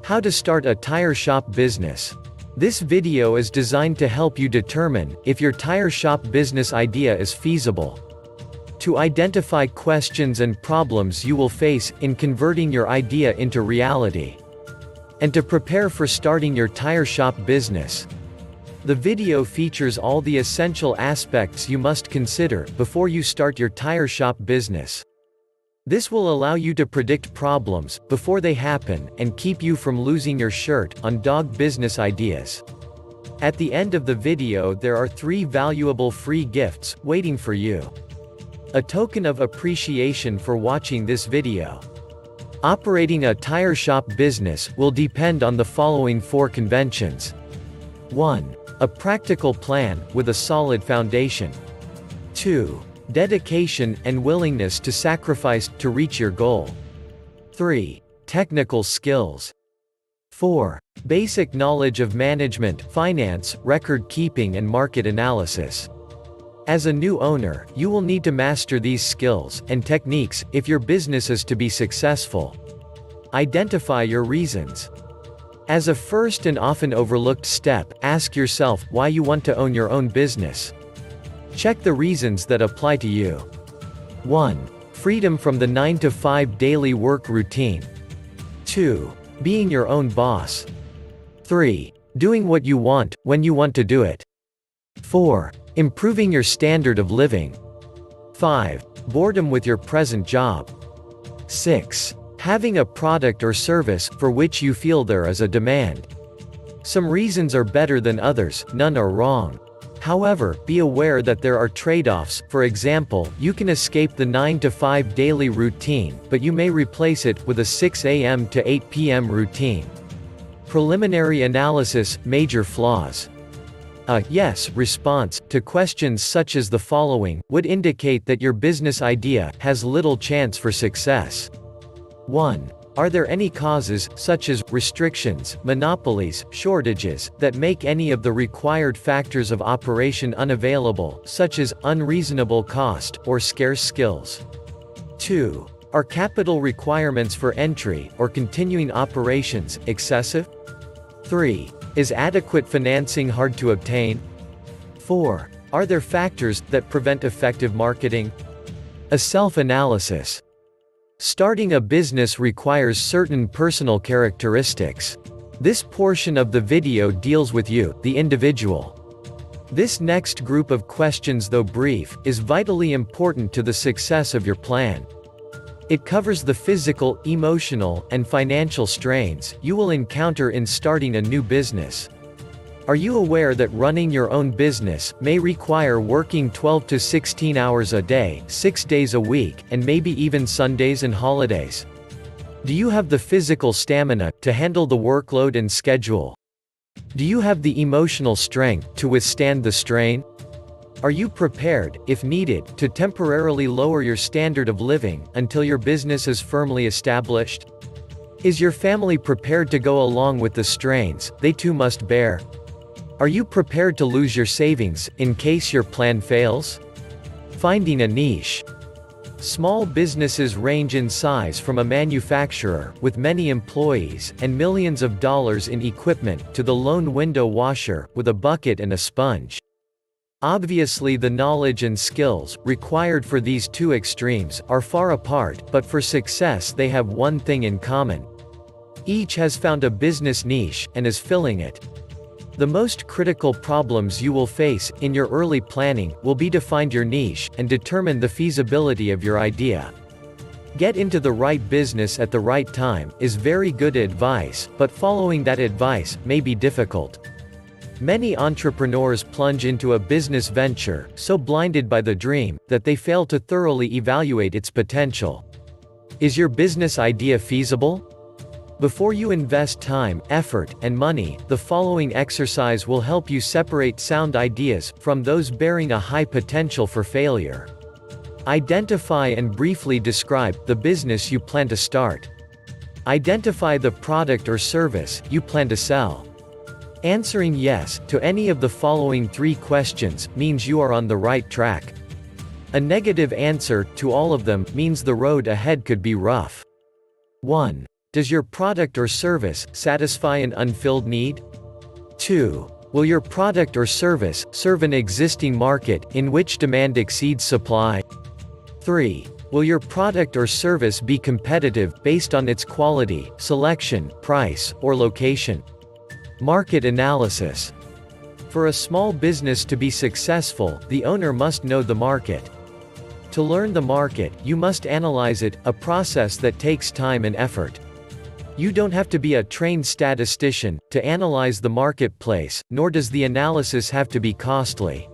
How to start a tire shop business. This video is designed to help you determine if your tire shop business idea is feasible. To identify questions and problems you will face in converting your idea into reality. And to prepare for starting your tire shop business. The video features all the essential aspects you must consider before you start your tire shop business. This will allow you to predict problems before they happen and keep you from losing your shirt on dog business ideas. At the end of the video there are 3 valuable free gifts waiting for you. A token of appreciation for watching this video. Operating a tire shop business will depend on the following 4 conventions. 1. A practical plan with a solid foundation. 2. Dedication and willingness to sacrifice to reach your goal. 3. Technical skills. 4. Basic knowledge of management, finance, record keeping and market analysis. As a new owner, you will need to master these skills and techniques if your business is to be successful. Identify your reasons. As a first and often overlooked step, ask yourself why you want to own your own business. Check the reasons that apply to you. 1. Freedom from the 9-to-5 daily work routine. 2. Being your own boss. 3. Doing what you want, when you want to do it. 4. Improving your standard of living. 5. Boredom with your present job. 6. Having a product or service for which you feel there is a demand. Some reasons are better than others, none are wrong. However, be aware that there are trade-offs. For example, you can escape the 9-to-5 daily routine, but you may replace it with a 6 a.m. to 8 p.m. routine. Preliminary analysis, major flaws. A yes response to questions such as the following would indicate that your business idea has little chance for success. 1. Are there any causes, such as restrictions, monopolies, shortages, that make any of the required factors of operation unavailable, such as unreasonable cost or scarce skills? 2. Are capital requirements for entry or continuing operations excessive? 3. Is adequate financing hard to obtain? 4. Are there factors that prevent effective marketing? A self-analysis. Starting a business requires certain personal characteristics. This portion of the video deals with you, the individual. This next group of questions, though brief, is vitally important to the success of your plan. It covers the physical, emotional, and financial strains you will encounter in starting a new business. Are you aware that running your own business may require working 12 to 16 hours a day, 6 days a week, and maybe even Sundays and holidays? Do you have the physical stamina to handle the workload and schedule? Do you have the emotional strength to withstand the strain? Are you prepared, if needed, to temporarily lower your standard of living until your business is firmly established? Is your family prepared to go along with the strains they too must bear? Are you prepared to lose your savings, in case your plan fails? Finding a niche. Small businesses range in size from a manufacturer, with many employees, and millions of dollars in equipment, to the lone window washer, with a bucket and a sponge. Obviously the knowledge and skills required for these 2 extremes are far apart, but for success they have one thing in common. Each has found a business niche, and is filling it. The most critical problems you will face, in your early planning, will be to find your niche, and determine the feasibility of your idea. Get into the right business at the right time, is very good advice, but following that advice may be difficult. Many entrepreneurs plunge into a business venture, so blinded by the dream, that they fail to thoroughly evaluate its potential. Is your business idea feasible? Before you invest time, effort, and money, the following exercise will help you separate sound ideas from those bearing a high potential for failure. Identify and briefly describe the business you plan to start. Identify the product or service you plan to sell. Answering yes to any of the following 3 questions means you are on the right track. A negative answer to all of them means the road ahead could be rough. 1. Does your product or service satisfy an unfilled need? 2. Will your product or service serve an existing market in which demand exceeds supply? 3. Will your product or service be competitive based on its quality, selection, price, or location? Market analysis. For a small business to be successful, the owner must know the market. To learn the market, you must analyze it, a process that takes time and effort. You don't have to be a trained statistician to analyze the marketplace, nor does the analysis have to be costly.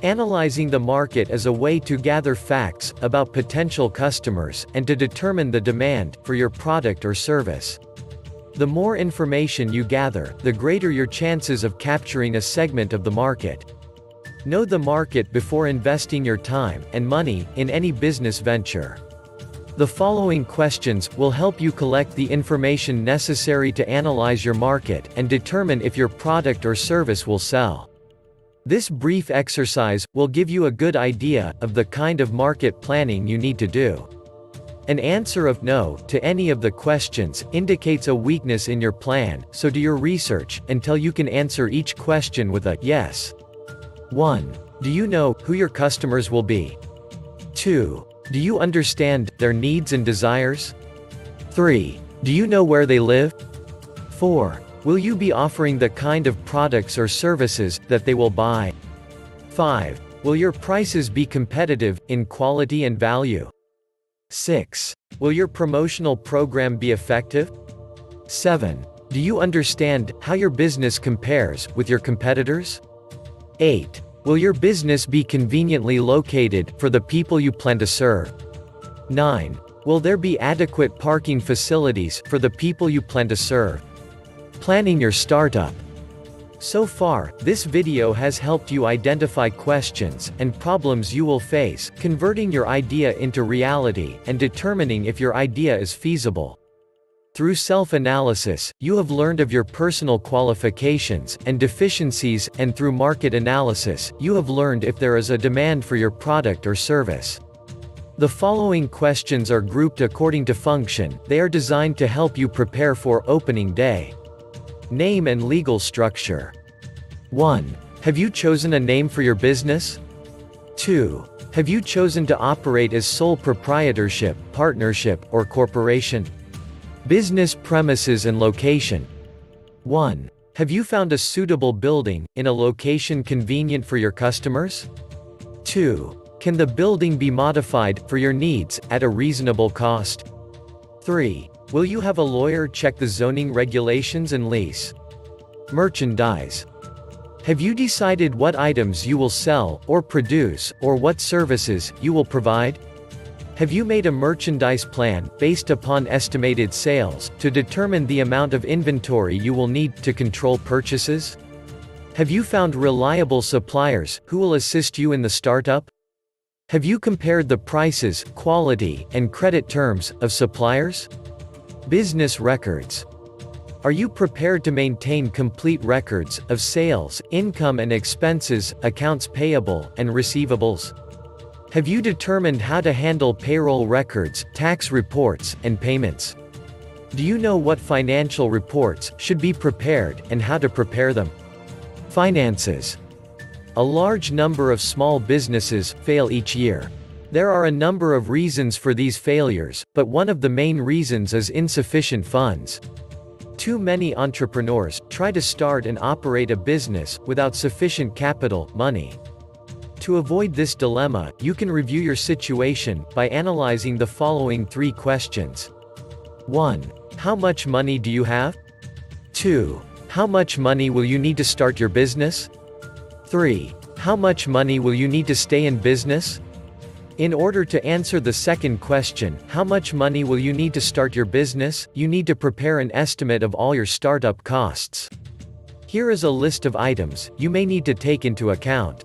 Analyzing the market is a way to gather facts about potential customers and to determine the demand for your product or service. The more information you gather, the greater your chances of capturing a segment of the market. Know the market before investing your time and money in any business venture. The following questions will help you collect the information necessary to analyze your market and determine if your product or service will sell. This brief exercise will give you a good idea of the kind of market planning you need to do. An answer of no to any of the questions indicates a weakness in your plan, so do your research until you can answer each question with a yes. 1. Do you know who your customers will be? 2. Do you understand their needs and desires? 3. Do you know where they live? 4. Will you be offering the kind of products or services that they will buy? 5. Will your prices be competitive in quality and value? 6. Will your promotional program be effective? 7. Do you understand how your business compares with your competitors? 8. Will your business be conveniently located for the people you plan to serve? 9. Will there be adequate parking facilities for the people you plan to serve? Planning your startup. So far, this video has helped you identify questions and problems you will face, converting your idea into reality and determining if your idea is feasible. Through self-analysis, you have learned of your personal qualifications and deficiencies, and through market analysis, you have learned if there is a demand for your product or service. The following questions are grouped according to function. They are designed to help you prepare for opening day. Name and legal structure. 1. Have you chosen a name for your business? 2. Have you chosen to operate as sole proprietorship, partnership, or corporation? Business premises and location. 1. Have you found a suitable building, in a location convenient for your customers? 2. Can the building be modified for your needs, at a reasonable cost? 3. Will you have a lawyer check the zoning regulations and lease? Merchandise. Have you decided what items you will sell, or produce, or what services you will provide? Have you made a merchandise plan, based upon estimated sales, to determine the amount of inventory you will need to control purchases? Have you found reliable suppliers, who will assist you in the startup? Have you compared the prices, quality, and credit terms of suppliers? Business records. Are you prepared to maintain complete records of sales, income and expenses, accounts payable, and receivables? Have you determined how to handle payroll records, tax reports, and payments? Do you know what financial reports should be prepared, and how to prepare them? Finances. A large number of small businesses fail each year. There are a number of reasons for these failures, but one of the main reasons is insufficient funds. Too many entrepreneurs try to start and operate a business without sufficient capital, money. To avoid this dilemma, you can review your situation by analyzing the following 3 questions. 1. How much money do you have? 2. How much money will you need to start your business? 3. How much money will you need to stay in business? In order to answer the second question, how much money will you need to start your business, you need to prepare an estimate of all your startup costs. Here is a list of items you may need to take into account.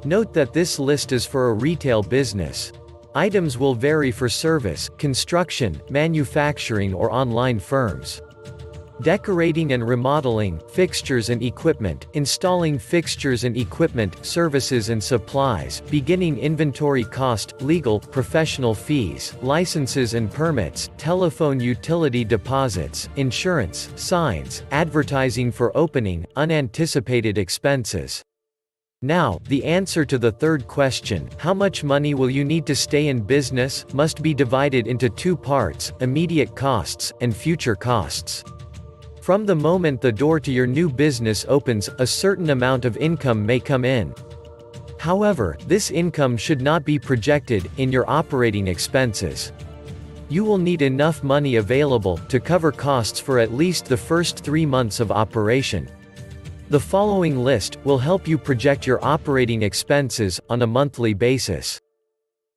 Note that this list is for a retail business. Items will vary for service, construction, manufacturing or online firms. Decorating and remodeling, fixtures and equipment, installing fixtures and equipment, services and supplies, beginning inventory cost, legal, professional fees, licenses and permits, telephone utility deposits, insurance, signs, advertising for opening, unanticipated expenses. Now, the answer to the third question, how much money will you need to stay in business, must be divided into two parts, immediate costs, and future costs. From the moment the door to your new business opens, a certain amount of income may come in. However, this income should not be projected in your operating expenses. You will need enough money available to cover costs for at least the first 3 months of operation. The following list will help you project your operating expenses on a monthly basis.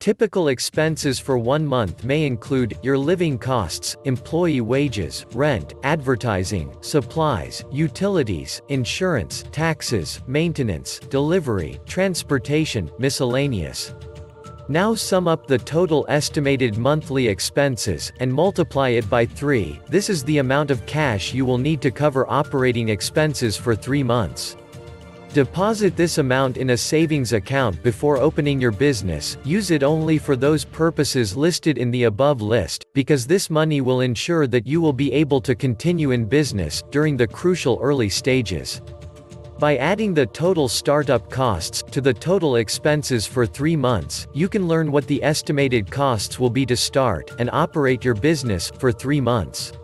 Typical expenses for 1 month may include your living costs, employee wages, rent, advertising, supplies, utilities, insurance, taxes, maintenance, delivery, transportation, miscellaneous. Now sum up the total estimated monthly expenses, and multiply it by 3, this is the amount of cash you will need to cover operating expenses for 3 months. Deposit this amount in a savings account before opening your business, use it only for those purposes listed in the above list, because this money will ensure that you will be able to continue in business during the crucial early stages. By adding the total startup costs to the total expenses for 3 months, you can learn what the estimated costs will be to start and operate your business for 3 months.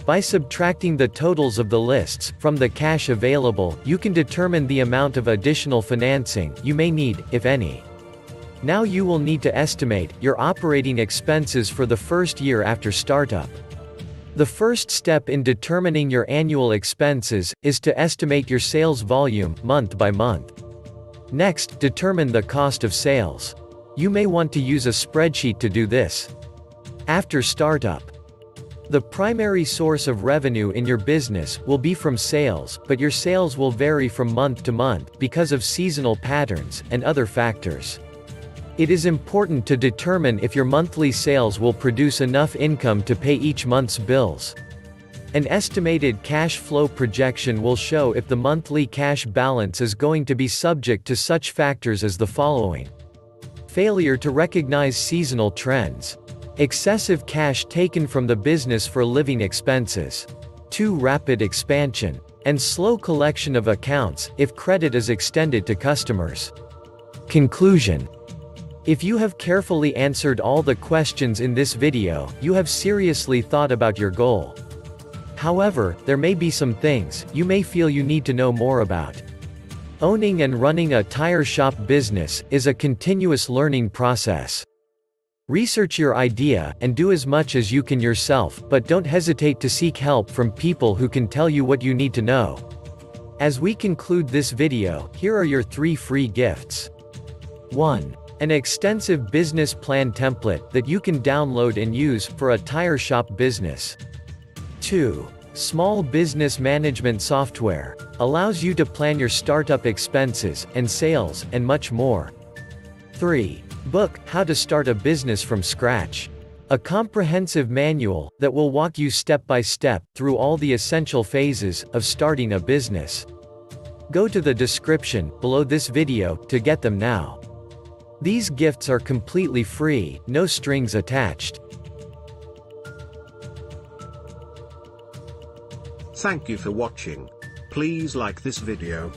By subtracting the totals of the lists from the cash available, you can determine the amount of additional financing you may need, if any. Now you will need to estimate your operating expenses for the first year after startup. The first step in determining your annual expenses is to estimate your sales volume month by month. Next, determine the cost of sales. You may want to use a spreadsheet to do this. After startup, the primary source of revenue in your business will be from sales, but your sales will vary from month to month because of seasonal patterns and other factors. It is important to determine if your monthly sales will produce enough income to pay each month's bills. An estimated cash flow projection will show if the monthly cash balance is going to be subject to such factors as the following: failure to recognize seasonal trends, excessive cash taken from the business for living expenses, too rapid expansion, and slow collection of accounts if credit is extended to customers. Conclusion: if you have carefully answered all the questions in this video, you have seriously thought about your goal. However, there may be some things you may feel you need to know more about. Owning and running a tire shop business is a continuous learning process. Research your idea, and do as much as you can yourself, but don't hesitate to seek help from people who can tell you what you need to know. As we conclude this video, here are your 3 free gifts. 1. An extensive business plan template that you can download and use for a tire shop business. 2. Small business management software. Allows you to plan your startup expenses and sales, and much more. 3. Book, How to Start a Business from Scratch. A comprehensive manual that will walk you step by step through all the essential phases of starting a business. Go to the description below this video to get them now. These gifts are completely free, no strings attached. Thank you for watching. Please like this video,